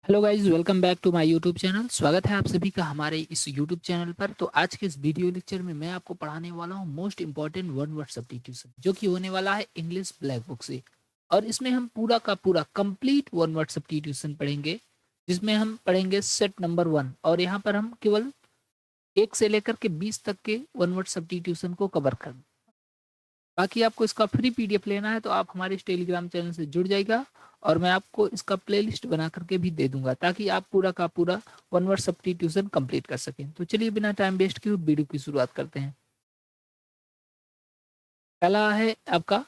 Hello guys, welcome back to my YouTube channel. स्वागत है आप सभी का हमारे इस यूट्यूब चैनल पर। तो आज के इस वीडियो लेक्चर में मैं आपको पढ़ाने वाला हूँ most important one word substitution, जो कि होने वाला है इंग्लिश ब्लैक बुक से। और इसमें हम पूरा का पूरा कंप्लीट वन वर्ड सब्स्टिट्यूशन पढ़ेंगे, जिसमें हम पढ़ेंगे सेट नंबर 1। और यहाँ पर हम केवल 1 से लेकर के 20 तक के वन वर्ड सब्स्टिट्यूशन को कवर कर। बाकी आपको इसका फ्री पीडीएफ लेना है तो आप हमारे इस टेलीग्राम चैनल से जुड़ जाइएगा, और मैं आपको इसका प्लेलिस्ट बना करके भी दे दूंगा, ताकि आप पूरा का पूरा वन वर्ड सब्स्टिट्यूशन कंप्लीट कर सकें। तो चलिए बिना टाइम वेस्ट किए वीडियो की शुरुआत करते हैं। पहला है आपका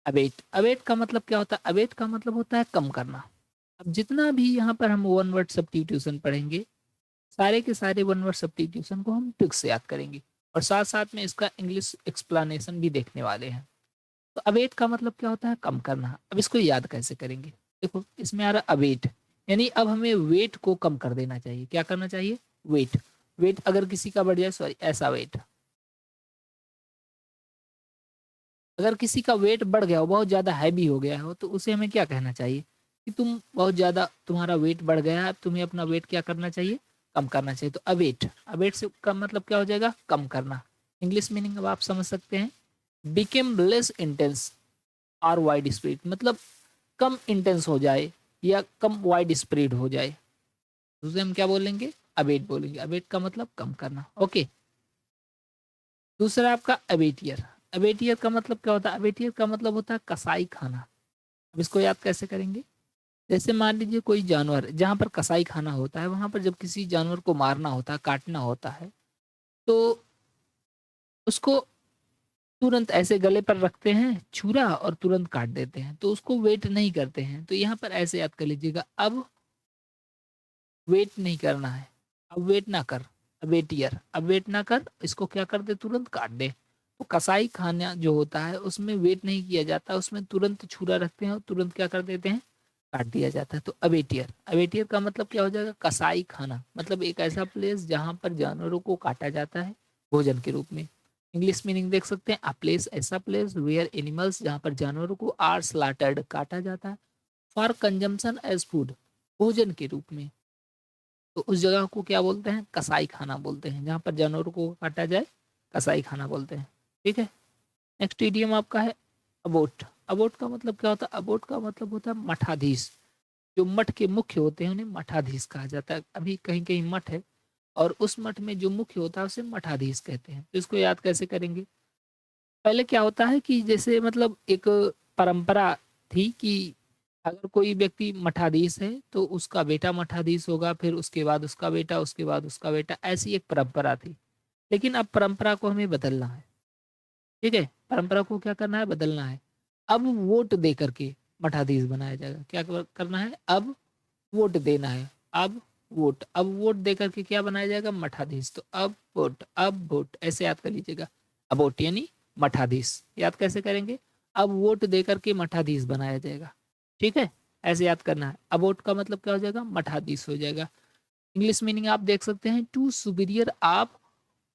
अवेट। अवेट का मतलब क्या होता है? अवेट का मतलब होता है कम करना। अब जितना भी यहाँ पर हम वन वर्ड सब्स्टिट्यूशन पढ़ेंगे, सारे के सारे वन वर्ड सब्स्टिट्यूशन को हम ट्रिक से याद करेंगे, और साथ साथ में इसका इंग्लिश एक्सप्लेनेशन भी देखने वाले हैं। तो अवेट का मतलब क्या होता है? कम करना। अब इसको याद कैसे करेंगे? देखो, इसमें आ रहा अवेट, यानी अब हमें वेट को कम कर देना चाहिए। क्या करना चाहिए? वेट। वेट अगर किसी का बढ़ जाए, सॉरी, ऐसा वेट, अगर किसी का वेट बढ़ गया हो, बहुत ज्यादा हैवी हो गया हो, तो उसे हमें क्या कहना चाहिए? कि तुम बहुत ज्यादा, तुम्हारा वेट बढ़ गया है, तुम्हें अपना वेट क्या करना चाहिए? कम करना चाहिए। तो अवेट, अवेट से कम मतलब क्या हो जाएगा? कम करना। इंग्लिश मीनिंग अब आप समझ सकते हैं। Became less intense or widespread, मतलब कम इंटेंस हो जाए या कम वाइड स्प्रेड हो जाए, उसे हम क्या बोलेंगे? अबेट बोलेंगे। अबेट का मतलब कम करना। ओके। दूसरा आपका अबेटियर। अबेटियर का मतलब क्या होता है? अबेटियर का मतलब होता है कसाई खाना। अब इसको याद कैसे करेंगे? जैसे मान लीजिए कोई जानवर, जहाँ पर कसाई खाना होता है, वहां पर जब किसी जानवर को मारना होता है, काटना होता है, तो उसको तुरंत ऐसे गले पर रखते हैं छुरा और तुरंत काट देते हैं, तो उसको वेट नहीं करते हैं। तो यहाँ पर ऐसे याद कर लीजिएगा, अब वेट नहीं करना है, अब वेट ना कर। अवेटियर, अब वेट ना कर, इसको क्या कर दे? तुरंत काट दे। तो कसाई खाना जो होता है उसमें वेट नहीं किया जाता, उसमें तुरंत छुरा रखते हैं और तुरंत क्या कर देते हैं? काट दिया जाता है। तो अवेटियर, अवेटियर का मतलब क्या हो जाएगा? कसाई खाना, मतलब एक ऐसा प्लेस जहाँ पर जानवरों को काटा जाता है भोजन के रूप में। इंग्लिश मीनिंग देख सकते हैं, अ प्लेस, ऐसा प्लेस वेयर एनिमल्स, जहाँ पर जानवरों को आर स्लाटर्ड, काटा जाता है, फॉर कंजम्पशन एज फूड, भोजन के रूप में। तो उस जगह को क्या बोलते हैं? कसाई खाना बोलते हैं। जहाँ पर जानवरों को काटा जाए, कसाई खाना बोलते हैं। ठीक है। नेक्स्ट इडियम आपका है अबोट। अबोट का मतलब क्या होता है? अबोट का मतलब होता है मठाधीश। जो मठ के मुख्य होते हैं उन्हें मठाधीश कहा जाता है। अभी कहीं कहीं मठ है, और उस मठ में जो मुख्य होता है उसे मठाधीश कहते हैं। तो इसको याद कैसे करेंगे? पहले क्या होता है कि जैसे मतलब एक परंपरा थी कि अगर कोई व्यक्ति मठाधीश है तो उसका बेटा मठाधीश होगा, फिर उसके बाद उसका बेटा, उसके बाद उसका बेटा, ऐसी एक परंपरा थी। लेकिन अब परंपरा को हमें बदलना है। ठीक है, परंपरा को क्या करना है? बदलना है। अब वोट दे करके मठाधीश बनाया जाएगा। क्या करना है? अब वोट देना है। अब वोट दे करके क्या बनाया जाएगा? मठाधीश। तो अब वोट, अब वोट, ऐसे याद कर लीजिएगा। अब वोट यानी मठाधीश। याद कैसे करेंगे? अब वोट दे करके मठाधीश बनाया जाएगा। ठीक है, ऐसे याद करना है। अब वोट का मतलब क्या हो जाएगा? मठाधीश हो जाएगा। इंग्लिश मीनिंग आप देख सकते हैं, to superior of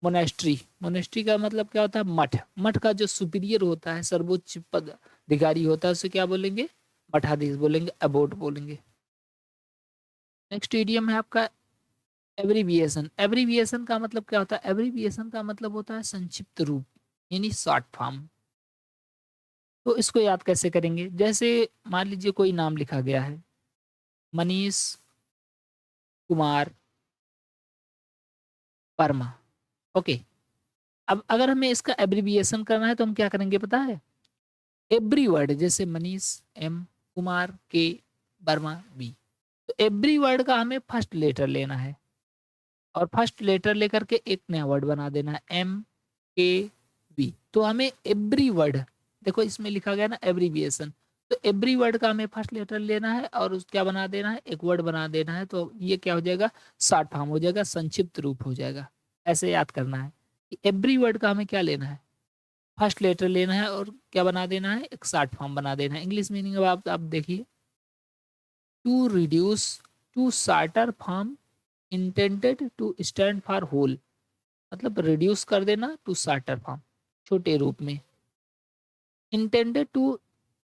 monastery. Monastery का मतलब क्या होता है? मठ। मठ का जो सुपीरियर होता है, सर्वोच्च पद अधिकारी होता है, उसे क्या बोलेंगे? मठाधीश बोलेंगे, अबोट बोलेंगे। नेक्स्ट इडियम है आपका एब्रीविएशन। एब्रीविएशन का मतलब क्या होता है? एब्रीविएशन का मतलब होता है संक्षिप्त रूप, यानी शॉर्ट फॉर्म। तो इसको याद कैसे करेंगे? जैसे मान लीजिए कोई नाम लिखा गया है, मनीष कुमार वर्मा। ओके। अब अगर हमें इसका एब्रीविएशन करना है तो हम क्या करेंगे पता है? एवरी वर्ड, जैसे मनीष एम, कुमार के, वर्मा बी, तो एवरी वर्ड का हमें फर्स्ट लेटर लेना है, और फर्स्ट लेटर लेकर के एक नया वर्ड बना देना है, एम के वी। तो हमें एवरी वर्ड, देखो इसमें लिखा गया ना एब्रीविएशन, तो एवरी वर्ड का हमें फर्स्ट लेटर लेना है और उस क्या बना देना है? एक वर्ड बना देना है। तो ये क्या हो जाएगा? शॉर्ट फॉर्म हो जाएगा, संक्षिप्त रूप हो जाएगा। ऐसे याद करना है कि एवरी वर्ड का हमें क्या लेना है? फर्स्ट लेटर लेना है और क्या बना देना है? एक शॉर्ट फॉर्म बना देना है। इंग्लिश मीनिंग अब आप देखिए, to reduce to shorter form intended to stand for whole, मतलब रिड्यूस कर देना टू शॉर्टर फॉर्म, छोटे रूप में। Intended to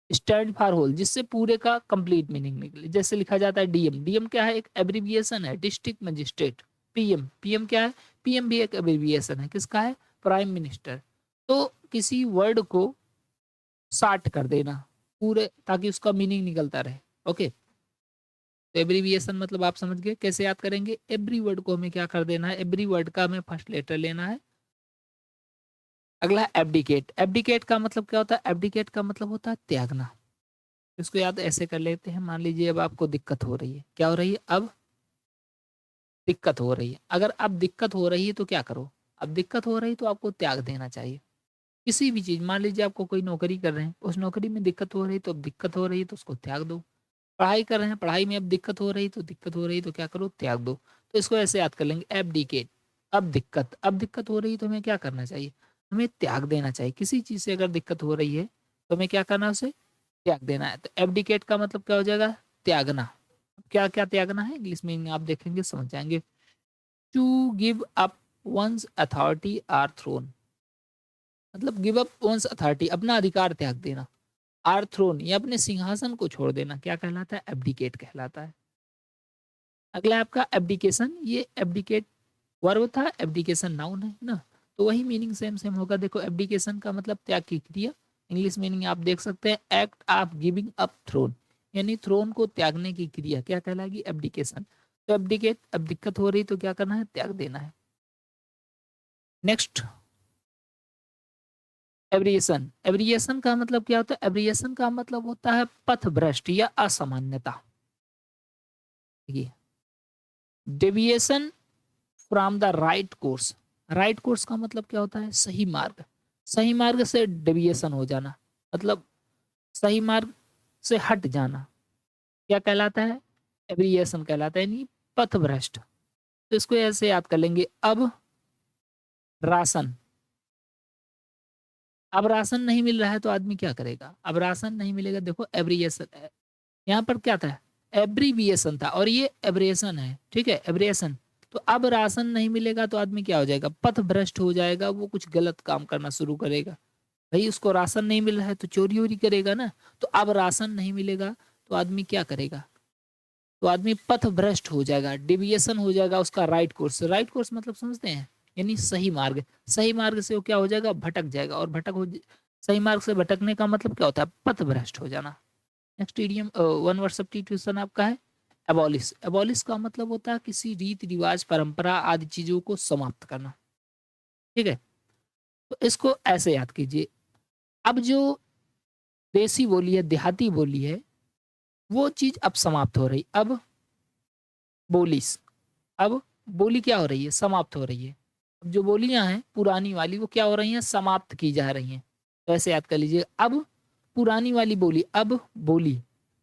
stand for whole, जिससे पूरे का कंप्लीट मीनिंग निकले। जैसे लिखा जाता है डीएम, डीएम क्या है? एक एब्रीविएशन है, डिस्ट्रिक्ट मजिस्ट्रेट। पीएम, पीएम क्या है? पीएम भी एक एब्रीविएशन है, किसका है? Prime minister. तो किसी वर्ड को शार्ट कर देना पूरे, ताकि उसका मीनिंग निकलता रहे। ओके, तो एब्रीविएशन मतलब आप समझ गए कैसे याद करेंगे। एवरी वर्ड को हमें क्या कर देना है? एवरी वर्ड का हमें फर्स्ट लेटर लेना है। अगला है एब्डिकेट। एब्डिकेट का मतलब क्या होता है? एब्डिकेट का मतलब होता है त्यागना। इसको याद ऐसे कर लेते हैं। मान लीजिए अब आपको दिक्कत हो रही है। क्या हो रही है? अब दिक्कत हो रही है। अगर अब दिक्कत हो रही है तो क्या करो? अब दिक्कत हो रही है तो आपको त्याग देना चाहिए किसी भी चीज। मान लीजिए आपको कोई नौकरी कर रहे हैं, उस नौकरी में दिक्कत हो रही है, तो अब दिक्कत हो रही है तो उसको त्याग दो। पढ़ाई कर रहे हैं, पढ़ाई में अब दिक्कत हो रही है, तो दिक्कत हो रही है तो क्या करो? त्याग दो। तो इसको ऐसे याद कर लेंगे, एब्डिकेट। अब दिक्कत हो रही है तो हमें क्या करना चाहिए? हमें त्याग देना चाहिए। किसी चीज से अगर दिक्कत हो रही है तो हमें क्या करना है? उसे त्याग देना है। तो एब्डिकेट का मतलब क्या हो जाएगा? त्यागना। क्या क्या त्यागना है? इंग्लिश में आप देखेंगे समझ जाएंगे। To give up one's authority or throne, मतलब गिव अप वंस अथॉरिटी, अपना अधिकार त्याग देना। आर थ्रोन, ये अपने सिंहासन को छोड़ देना, क्या कहलाता है? एब्डिकेट कहलाता है। अगला है आपका एब्डिकेशन। ये एब्डिकेट वर्ब था, एब्डिकेशन नाउन है ना, तो वही मीनिंग सेम सेम होगा। देखो एब्डिकेशन का मतलब त्याग की क्रिया। इंग्लिश मीनिंग आप देख सकते हैं, act of giving up throne, यानी थ्रोन को त्यागने की क्रिया क्या कहलाएगी? एब्डिकेशन। तो एब्डिकेट, अब दिक्कत हो रही तो क्या करना है? त्याग देना है। नेक्स्ट, एब्रिएशन। एब्रिएशन का मतलब क्या होता है? एब्रिएशन का मतलब होता है पथ भ्रष्ट या असामान्यता। देखिए, deviation from the right course. Right course का मतलब क्या होता है? सही मार्ग। सही मार्ग से डेविएशन हो जाना, मतलब सही मार्ग से हट जाना, क्या कहलाता है? एब्रिएशन कहलाता है, यानी पथ भ्रष्ट। तो इसको ऐसे याद कर लेंगे। राशन अब राशन नहीं मिल रहा है तो आदमी क्या करेगा? अब राशन नहीं मिलेगा, देखो एब्रिएशन, यहाँ पर क्या था? एब्रीविएशन था, और ये एब्रेशन है, ठीक है, एब्रेशन। तो अब राशन नहीं मिलेगा तो आदमी क्या हो जाएगा? पथ भ्रष्ट हो जाएगा, वो कुछ गलत काम करना शुरू करेगा। भाई उसको राशन नहीं मिल रहा है तो चोरी वोरी करेगा ना। तो अब राशन नहीं मिलेगा तो आदमी क्या करेगा? तो आदमी पथ भ्रष्ट हो जाएगा, डिविएशन हो जाएगा उसका राइट कोर्स। राइट कोर्स मतलब समझते हैं, यानी सही मार्ग। सही मार्ग से वो क्या हो जाएगा? भटक जाएगा। और सही मार्ग से भटकने का मतलब क्या होता है? पथ भ्रष्ट हो जाना। Next idiom, one word substitution आपका है एबॉलिश। एबॉलिश का मतलब होता है किसी रीति रिवाज, परंपरा आदि चीजों को समाप्त करना। ठीक है, तो इसको ऐसे याद कीजिए। अब जो देसी बोली है, देहाती बोली है, वो चीज अब समाप्त हो रही। अब बोलिस, अब बोली क्या हो रही है? समाप्त हो रही है। अब जो बोलियां हैं पुरानी वाली, वो क्या हो रही हैं? समाप्त की जा रही हैं। तो ऐसे याद कर लीजिए, अब पुरानी वाली बोली, अब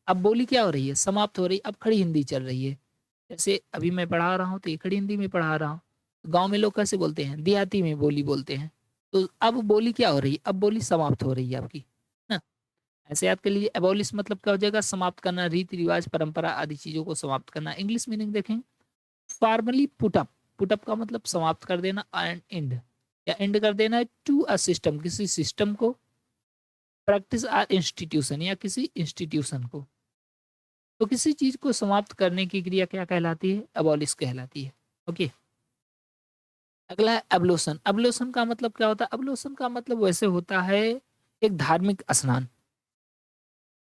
बोली क्या हो रही है? समाप्त हो रही। अब खड़ी हिंदी चल रही है। जैसे अभी मैं पढ़ा रहा हूँ तो ये खड़ी हिंदी में पढ़ा रहा हूँ। गांव में लोग कैसे बोलते हैं? देहाती में बोली बोलते हैं। तो अब बोली क्या हो रही है? अब बोली समाप्त हो रही है आपकी ना। ऐसे याद कर लीजिए, एबॉलिश मतलब क्या हो जाएगा? समाप्त करना, रीति रिवाज, परंपरा आदि चीजों को समाप्त करना। इंग्लिश मीनिंग देखें, फॉर्मली पुटअप। पुटअप का मतलब समाप्त कर देना, एंड एंड, या एंड कर देना है टू अ सिस्टम, किसी सिस्टम को, प्रैक्टिस आर इंस्टीट्यूशन, या किसी इंस्टीट्यूशन को। तो किसी चीज को समाप्त करने की क्रिया क्या कहलाती है? अबॉलिश कहलाती है। ओके, अगला है एब्लोशन। एब्लोशन का मतलब क्या होता है? एब्लोशन का मतलब वैसे होता है एक धार्मिक स्नान।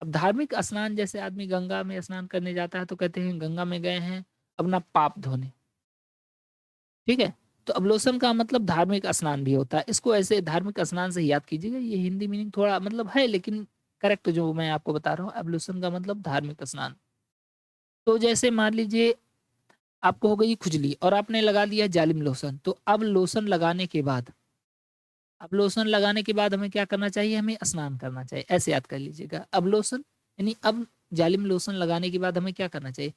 अब धार्मिक स्नान, जैसे आदमी गंगा में स्नान करने जाता है तो कहते हैं गंगा में गए हैं अपना पाप धोने। ठीक है, तो अबलोशन का मतलब धार्मिक स्नान भी होता है। इसको ऐसे धार्मिक स्नान से ही याद कीजिएगा। ये हिंदी मीनिंग थोड़ा मतलब है, लेकिन करेक्ट जो मैं आपको बता रहा हूँ, एब्लोशन का मतलब धार्मिक स्नान। तो जैसे मान लीजिए आपको हो गई खुजली और आपने लगा लिया जालिम लोशन, तो अब लोशन लगाने के बाद, अब लोशन लगाने के बाद हमें क्या करना चाहिए? हमें स्नान करना चाहिए। ऐसे याद कर लीजिएगा, अब लोशन, यानी अब जालिम लोशन लगाने के बाद हमें क्या करना चाहिए?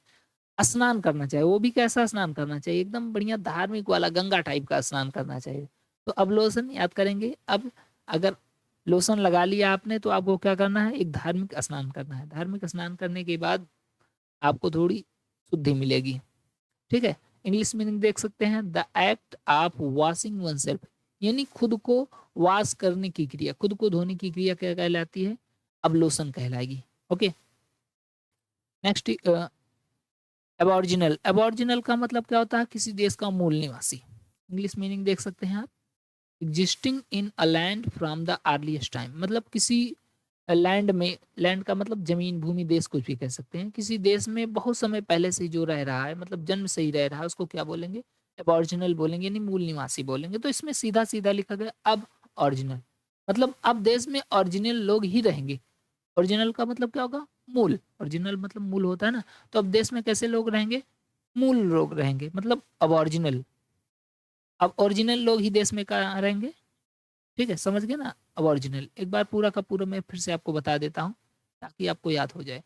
स्नान करना चाहिए। वो भी कैसा स्नान करना चाहिए? एकदम बढ़िया धार्मिक वाला, गंगा टाइप का स्नान करना चाहिए। तो अब लोशन याद करेंगे। अब अगर लोशन लगा लिया आपने तो आपको क्या करना है? एक धार्मिक स्नान करना है। धार्मिक स्नान करने के बाद आपको थोड़ी शुद्धि मिलेगी। ठीक है, इंग्लिश मीनिंग देख सकते हैं, the act of washing one self, यानी खुद को वॉश करने की क्रिया, खुद को धोने की क्रिया क्या कहलाती है? अबलोसन कहलाएगी। Okay, next एबॉर्जिनल। एबॉर्जिनल का मतलब क्या होता है? किसी देश का मूल निवासी। इंग्लिश मीनिंग देख सकते हैं आप, existing in a land from the earliest time, मतलब किसी लैंड में, लैंड का मतलब जमीन, भूमि, देश कुछ भी कह सकते हैं, किसी देश में बहुत समय पहले से ही जो रह रहा है, मतलब जन्म से ही रह रहा है, उसको क्या बोलेंगे? एबॉर्जिनल बोलेंगे, यानी मूल निवासी बोलेंगे। तो इसमें सीधा सीधा लिखा गया अब ऑरिजिनल, मतलब अब देश में ओरिजिनल लोग ही रहेंगे। ओरिजिनल का मतलब क्या होगा? मूल। ओरिजिनल मतलब मूल होता है ना, तो अब देश में कैसे लोग रहेंगे? मूल लोग रहेंगे, मतलब अब ओरिजिनल, अब ओरिजिनल लोग ही देश में कहाँ रहेंगे। ठीक है, समझ गए ना? अब ओरिजिनल एक बार पूरा का पूरा मैं फिर से आपको बता देता हूँ ताकि आपको याद हो जाए।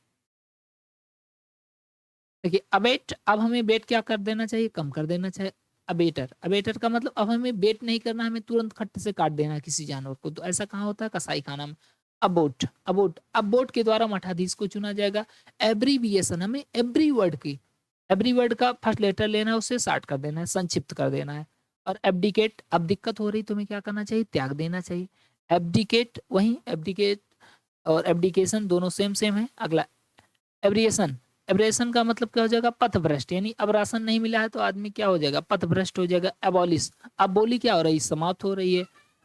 देखिए अबेट, अब हमें बेट क्या कर देना चाहिए? कम कर देना चाहिए। अबेटर, अबेटर का मतलब अब हमें बेट नहीं करना, हमें तुरंत खट्टे से काट देना है किसी जानवर को, तो ऐसा कहाँ होता है? कसाई खाना में। अबोट, अबोट, अबोट के द्वारा मठाधीश को चुना जाएगा। एब्रीविएशन, हमें एवरी वर्ड की, एवरी वर्ड का फर्स्ट लेटर लेना है, उसे शार्ट कर देना है, संक्षिप्त कर देना है। और एब्डिकेट, अब दिक्कत हो रही तो हमें क्या करना चाहिए? त्याग देना चाहिए। एब्डिकेट, वही एब्डिकेट और एब्डिकेशन दोनों सेम सेम है। अगला एब्रिएशन, एब्रेशन का मतलब क्या हो जाएगा? पथभ्रष्ट, यानी अब राशन नहीं मिला है तो आदमी क्या हो जाएगा? पथभ्रष्ट हो जाएगा। एबॉलिश, अब बोली क्या हो रही है? समाप्त हो रही है।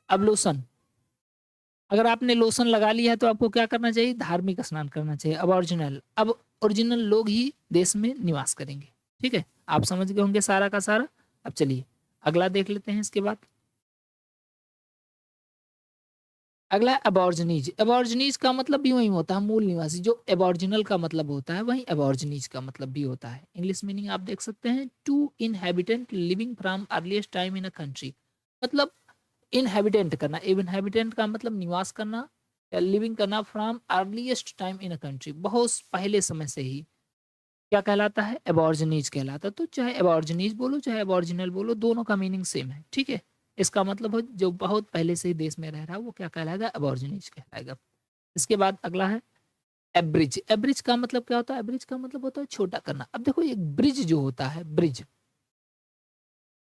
अब लोशन, अगर आपने लोशन लगा लिया है तो आपको क्या करना चाहिए? धार्मिक स्नान करना चाहिए। अब ओरिजिनल, अब ओरिजिनल लोग ही देश में निवास करेंगे। ठीक है, आप समझ गए होंगे सारा का सारा। अब चलिए अगला देख लेते हैं इसके बाद। अगला अबॉर्जनीज। अबॉर्जनीज का भी वही होता है, मूल निवासी। जो एबॉर्जिनल का मतलब होता है वही अबॉर्जनीज का मतलब भी होता है। इंग्लिश मीनिंग आप देख सकते हैं, to inhabitant living from earliest time in a country, मतलब इनहेबिटेंट करना, इनहेबिटेंट का मतलब निवास करना या लिविंग करना, from earliest time in a country, बहुत पहले समय से ही क्या कहलाता है? एबॉर्जनीज कहलाता है। तो चाहे एबॉर्जनीज बोलो चाहे एबॉर्जिनल बोलो, दोनों का मीनिंग सेम है। ठीक है, इसका मतलब हो जो बहुत पहले से ही देश में रह रहा है वो क्या कहलाएगा? एबॉर्जिनीज कहलाएगा। इसके बाद अगला है एब्रिज। एब्रिज का मतलब क्या होता है? एब्रिज का मतलब होता है छोटा करना। अब देखो एक ब्रिज जो होता है, ब्रिज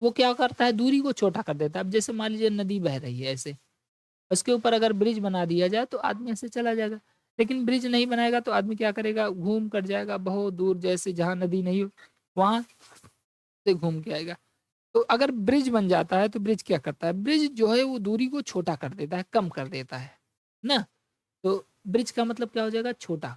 वो क्या करता है? दूरी को छोटा कर देता है। अब जैसे मान लीजिए नदी बह रही है ऐसे, उसके ऊपर अगर ब्रिज बना दिया जाए तो आदमी ऐसे चला जाएगा। लेकिन ब्रिज नहीं बनाएगा तो आदमी क्या करेगा? घूम कर जाएगा बहुत दूर, जैसे जहाँ नदी नहीं हो वहां से घूम के आएगा। तो अगर ब्रिज बन जाता है तो ब्रिज क्या करता है? ब्रिज जो है वो दूरी को छोटा कर देता है, कम कर देता है ना। तो ब्रिज का मतलब क्या हो जाएगा? छोटा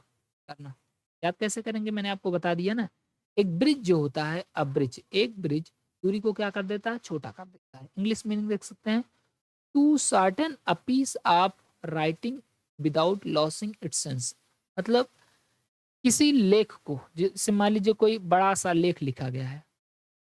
करना। याद कैसे करेंगे? मैंने आपको बता दिया ना। एक ब्रिज जो होता है, अब ब्रिज, एक ब्रिज दूरी को क्या कर देता है? छोटा कर देता है। इंग्लिश मीनिंग देख सकते हैं, to shorten a piece of writing without losing its sense, मतलब किसी लेख को, जैसे मान लीजिए कोई बड़ा सा लेख लिखा गया है,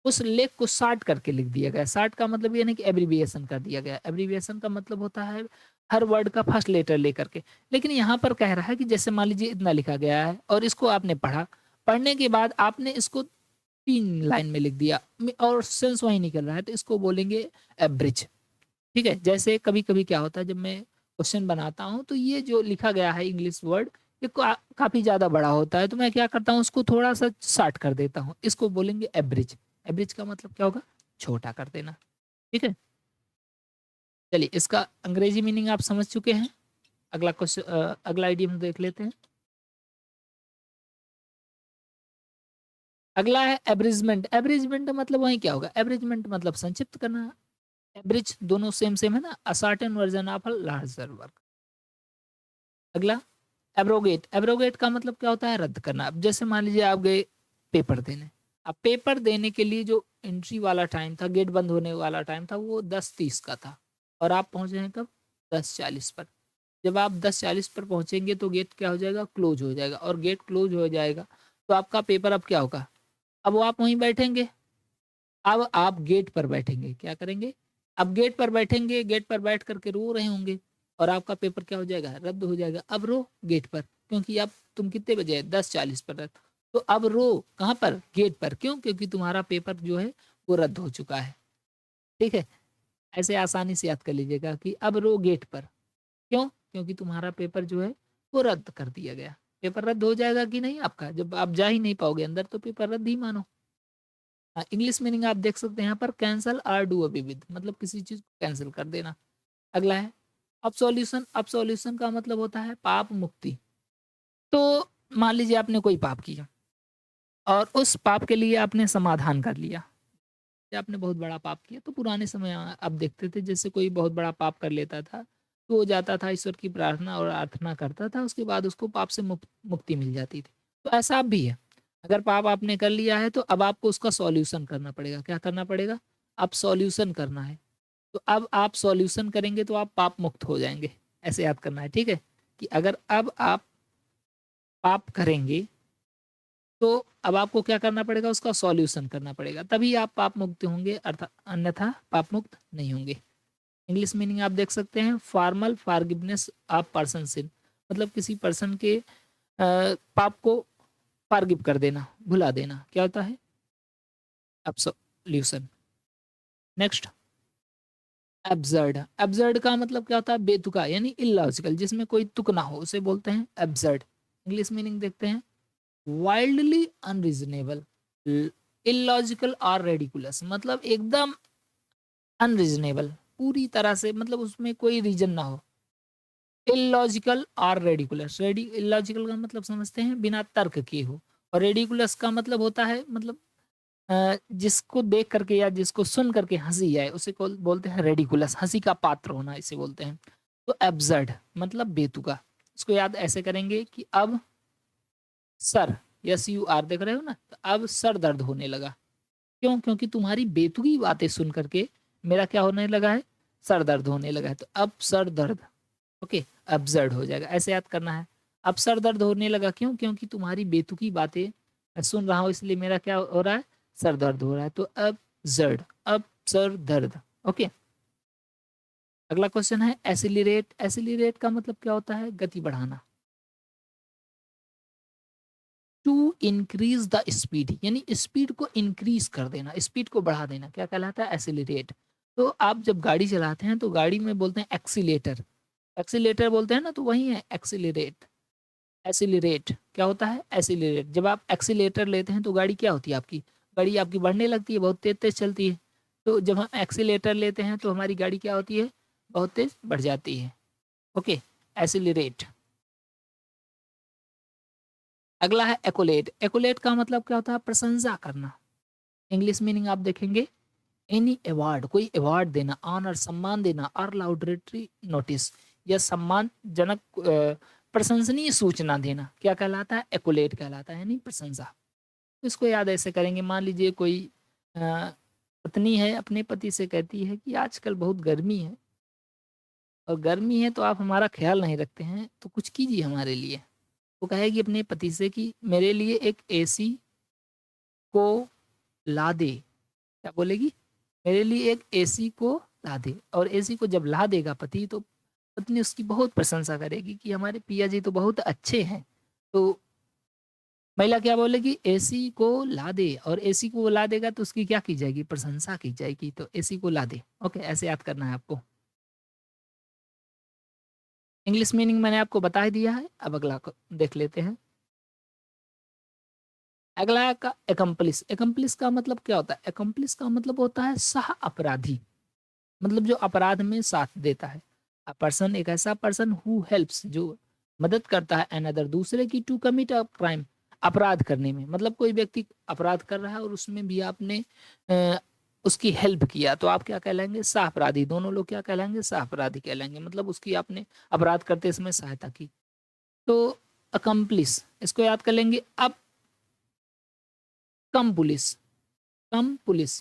उस लेख को शार्ट करके लिख दिया गया। शार्ट का मतलब ये नहीं कि एब्रीविएशन कर दिया गया। एब्रीविएशन का मतलब होता है हर वर्ड का फर्स्ट लेटर लेकर के। लेकिन यहाँ पर कह रहा है कि जैसे मान लीजिए इतना लिखा गया है और इसको आपने पढ़ा, पढ़ने के बाद आपने इसको 3 लाइन में लिख दिया और सेंस वही निकल रहा है, तो इसको बोलेंगे एब्रिज। ठीक है, जैसे कभी कभी क्या होता है जब मैं क्वेश्चन बनाता हूँ तो ये जो लिखा गया है इंग्लिश वर्ड, ये काफी ज्यादा बड़ा होता है, तो मैं क्या करता हूँ उसको थोड़ा सा शार्ट कर देता हूँ, इसको बोलेंगे एब्रिज। एब्रिज का मतलब क्या होगा? छोटा कर देना। ठीक है, चलिए इसका अंग्रेजी मीनिंग आप समझ चुके हैं। अगला क्वेश्चन, अगला आइडियम देख लेते हैं। अगला है एब्रिजमेंट। एब्रिजमेंट का मतलब वही क्या होगा? एब्रिजमेंट मतलब संक्षिप्त करना। एब्रिज दोनों सेम सेम है ना, a certain version of a larger work. अगला एब्रोगेट। एब्रोगेट का मतलब क्या होता है? रद्द करना। अब जैसे मान लीजिए आप गए पेपर देने, अब पेपर देने के लिए जो एंट्री वाला टाइम था, गेट बंद होने वाला टाइम था, वो 10:30 का था और आप पहुंचे हैं कब? 10:40 पर। जब आप 10:40 पर पहुंचेंगे तो गेट क्या हो जाएगा? क्लोज हो जाएगा। और गेट क्लोज हो जाएगा तो आपका पेपर अब क्या होगा? अब वो आप वहीं बैठेंगे। अब आप गेट पर बैठेंगे, क्या करेंगे? अब गेट पर बैठेंगे, गेट पर बैठ करके रो रहे होंगे और आपका पेपर क्या हो जाएगा? रद्द हो जाएगा। अब रो गेट पर, क्योंकि अब तुम कितने बजे? 10:40 पर रद्द। तो अब रो कहाँ पर? गेट पर। क्यों? क्योंकि तुम्हारा पेपर जो है वो रद्द हो चुका है। ठीक है, ऐसे आसानी से याद कर लीजिएगा कि अब रो गेट पर। क्यों? क्योंकि तुम्हारा पेपर जो है वो रद्द कर दिया गया। पेपर रद्द हो जाएगा कि नहीं आपका? जब आप जा ही नहीं पाओगे अंदर तो पेपर रद्द ही मानो। इंग्लिश मीनिंग आप देख सकते हैं यहाँ पर, कैंसल आर डू अभी विद, मतलब किसी चीज को कैंसिल कर देना। अगला है अब सॉल्यूशन का मतलब होता है पाप मुक्ति। तो मान लीजिए आपने कोई पाप किया और उस पाप के लिए आपने समाधान कर लिया। कि आपने बहुत बड़ा पाप किया, तो पुराने समय आप देखते थे जैसे कोई बहुत बड़ा पाप कर लेता था, तो वो जाता था ईश्वर की प्रार्थना और प्रार्थना करता था, उसके बाद उसको पाप से मुक्ति मिल जाती थी। तो ऐसा अब भी है, अगर पाप आपने कर लिया है तो अब आपको उसका सॉल्यूशन करना पड़ेगा। क्या करना पड़ेगा? अब सॉल्यूशन करना है। तो अब आप सॉल्यूशन करेंगे तो आप पाप मुक्त हो जाएंगे। ऐसे याद करना है, ठीक है? कि अगर अब आप पाप करेंगे तो अब आपको क्या करना पड़ेगा? उसका सॉल्यूशन करना पड़ेगा, तभी आप पाप मुक्त होंगे, अर्थात अन्यथा पाप मुक्त नहीं होंगे। इंग्लिश मीनिंग आप देख सकते हैं, फॉर्मल फॉरगिवनेस ऑफ पर्सन सिन, मतलब किसी पर्सन के पाप को फॉरगिव कर देना, भुला देना, क्या होता है? एब्सोल्यूशन। Next, absurd. एब्सर्ड का मतलब क्या होता है? बेतुका, यानी इलॉजिकल, जिसमें कोई तुक ना हो, उसे बोलते हैं एब्सर्ड। इंग्लिश मीनिंग देखते हैं, वाइल्डली अनरीजनेबल, इलॉजिकल और रेडिकुलस, मतलब एकदम अनरीजनेबल, पूरी तरह से, मतलब उसमें कोई रीजन ना हो। इलॉजिकल और रेडिकुलस, इलॉजिकल का मतलब समझते हैं बिना तर्क किए हो, और रेडिकुलस का मतलब होता है, मतलब जिसको देख करके या जिसको सुन करके हंसी आए उसे बोलते हैं रेडिकुलस, हंसी का पात्र होना इसे बोलते हैं। तो एब्सर्ड मतलब बेतुका। इसको याद ऐसे करेंगे कि अब सर, SUR देख रहे हो ना, तो अब सर दर्द होने लगा। क्यों? क्योंकि तुम्हारी बेतुकी बातें सुन करके मेरा क्या होने लगा है? सर दर्द होने लगा है। तो अब सर दर्द, ओके, अब्सर्ड हो जाएगा, ऐसे याद करना है। अब सर दर्द होने लगा, क्यों? क्योंकि तुम्हारी बेतुकी बातें मैं सुन रहा हूँ, इसलिए मेरा क्या हो रहा है? सर दर्द हो रहा है। तो अब्सर्ड, अब सर दर्द, ओके। अगला क्वेश्चन है एसिलिरेट। एसिलिरेट का मतलब क्या होता है? गति बढ़ाना। टू इंक्रीज द स्पीड, यानी स्पीड को इंक्रीज कर देना, स्पीड को बढ़ा देना, क्या कहलाता है? एसिलिरेट। तो आप जब गाड़ी चलाते हैं तो गाड़ी में बोलते हैं एक्सीलेटर, एक्सीलेटर बोलते हैं ना, तो वही है एक्सीलरेट। एसिलरेट क्या होता है? एसिलरेट। जब आप एक्सीलेटर लेते हैं तो गाड़ी क्या होती है आपकी? गाड़ी आपकी बढ़ने लगती है, बहुत तेज तेज चलती है। तो जब हम एक्सीलेटर लेते हैं तो हमारी गाड़ी क्या होती है? बहुत तेज बढ़ जाती है, ओके। एसिलरेट। अगला है एकोलेट। एकोलेट का मतलब क्या होता है? प्रशंसा करना। इंग्लिश मीनिंग आप देखेंगे, एनी अवार्ड, कोई अवार्ड देना, ऑनर सम्मान देना, और लाउडरेटरी नोटिस, या सम्मानजनक प्रशंसनीय सूचना देना, क्या कहलाता है? एकोलेट कहलाता है, यानी प्रशंसा। तो इसको याद ऐसे करेंगे, मान लीजिए कोई अ, पत्नी है, अपने पति से कहती है कि आजकल बहुत गर्मी है, और गर्मी है तो आप हमारा ख्याल नहीं रखते हैं, तो कुछ कीजिए हमारे लिए। वो कहेगी अपने पति से कि मेरे लिए एक एसी को ला दे। क्या बोलेगी? मेरे लिए एक एसी को ला दे। और एसी को जब ला देगा पति, तो पत्नी उसकी बहुत प्रशंसा करेगी कि हमारे पिया जी तो बहुत अच्छे हैं। तो महिला क्या बोलेगी? एसी को ला दे, और एसी को वो ला देगा तो उसकी क्या की जाएगी? प्रशंसा की जाएगी। तो एसी को ला दे, ओके, ऐसे याद करना है आपको। इंग्लिश मीनिंग मैंने आपको बता ही दिया है, अब अगला को देख लेते हैं। अगला का एकम्प्लिस। एकम्प्लिस का मतलब क्या होता है? एकम्प्लिस का मतलब होता है सह अपराधी, मतलब जो अपराध में साथ देता है। अ पर्सन, एक ऐसा पर्सन हु हेल्प्स, जो मदद करता है अनदर, दूसरे की, टू कमिट अ क्राइम, अपराध करने में। मतलब कोई व्यक्ति अपराध कर रहा है और उसमें भी आपने अ, उसकी हेल्प किया, तो आप क्या कहलाएंगे? सह अपराधी। दोनों लोग क्या कहलाएंगे? सह अपराधी कहलाएंगे, मतलब उसकी आपने अपराध करते समय सहायता की। तो अकम्प्लिस, इसको याद कर लेंगे। अब कम पुलिस, कम पुलिस,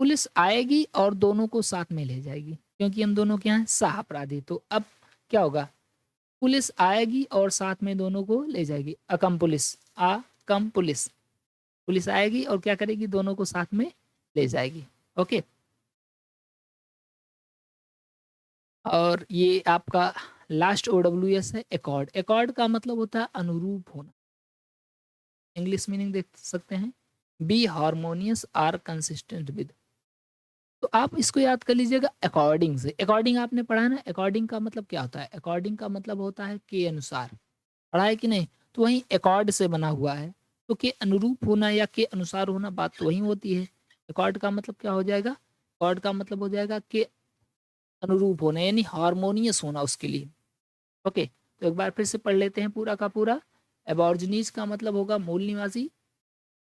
पुलिस आएगी और दोनों को साथ में ले जाएगी, क्योंकि हम दोनों क्या हैं? सह अपराधी। तो अब क्या होगा? पुलिस आएगी और साथ में दोनों को ले जाएगी। अकम पुलिस, आ कम पुलिस, पुलिस आएगी और क्या करेगी? दोनों को साथ में ले जाएगी, ओके। और ये आपका लास्ट OWS है, एकॉर्ड। एकॉर्ड का मतलब होता है अनुरूप होना। इंग्लिश मीनिंग देख सकते हैं, be harmonious or consistent with. तो आप इसको याद कर लीजिएगा अकॉर्डिंग से। अकॉर्डिंग आपने पढ़ा है ना, अकॉर्डिंग का मतलब क्या होता है? अकॉर्डिंग का मतलब होता है के अनुसार, पढ़ा है कि नहीं? तो वहीं अकॉर्ड से बना हुआ है, तो के अनुरूप होना या के अनुसार होना, बात तो वही होती है। अकॉर्ड का मतलब क्या हो जाएगा? अकॉर्ड का मतलब हो जाएगा के अनुरूप होना यानी हार्मोनियस होना उसके लिए। ओके, तो एक बार फिर से पढ़ लेते हैं पूरा का पूरा। एबॉर्जिनीज का मतलब होगा मूल निवासी।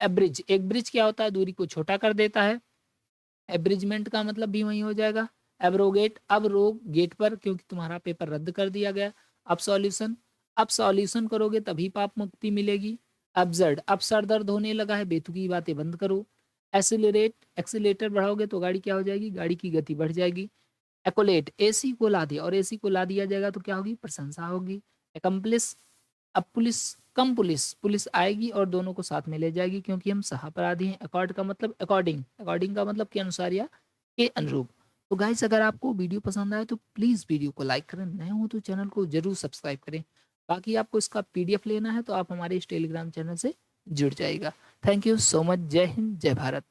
एब्रिज, एक ब्रिज क्या होता है, दूरी को छोटा कर देता है। एब्रिजमेंट का मतलब भी वही हो जाएगा। एब्रोगेट, अब रोग गेट पर क्योंकि तुम्हारा पेपर रद्द कर दिया गया। अब सॉल्यूशन, अब सॉल्यूशन करोगे तभी पाप मुक्ति मिलेगी। एब्सर्ड, अब सर दर्द होने लगा है, बेतुकी बातें बंद करो। एक्सीलरेट, एक्सीलेटर बढ़ाओगे तो गाड़ी क्या हो जाएगी, गाड़ी की गति बढ़ जाएगी। एकोलेट, एसी को ला दिया और एसी को ला दिया जाएगा तो क्या होगी, प्रशंसा होगी। एकम्प्लिस, अब पुलिस कम पुलिस, पुलिस आएगी और दोनों को साथ में ले जाएगी क्योंकि हम सह अपराधी हैं। अकॉर्ड का मतलब अकॉर्डिंग, अकॉर्डिंग का मतलब के अनुसार या के अनुरूप। तो गाइस अगर आपको वीडियो पसंद आए तो प्लीज़ वीडियो को लाइक करें, नए हो तो चैनल को जरूर सब्सक्राइब करें। बाकी आपको इसका पीडीएफ लेना है तो आप हमारे इस टेलीग्राम चैनल से जुड़ जाएगा। Thank you so much. जय हिंद, जय भारत।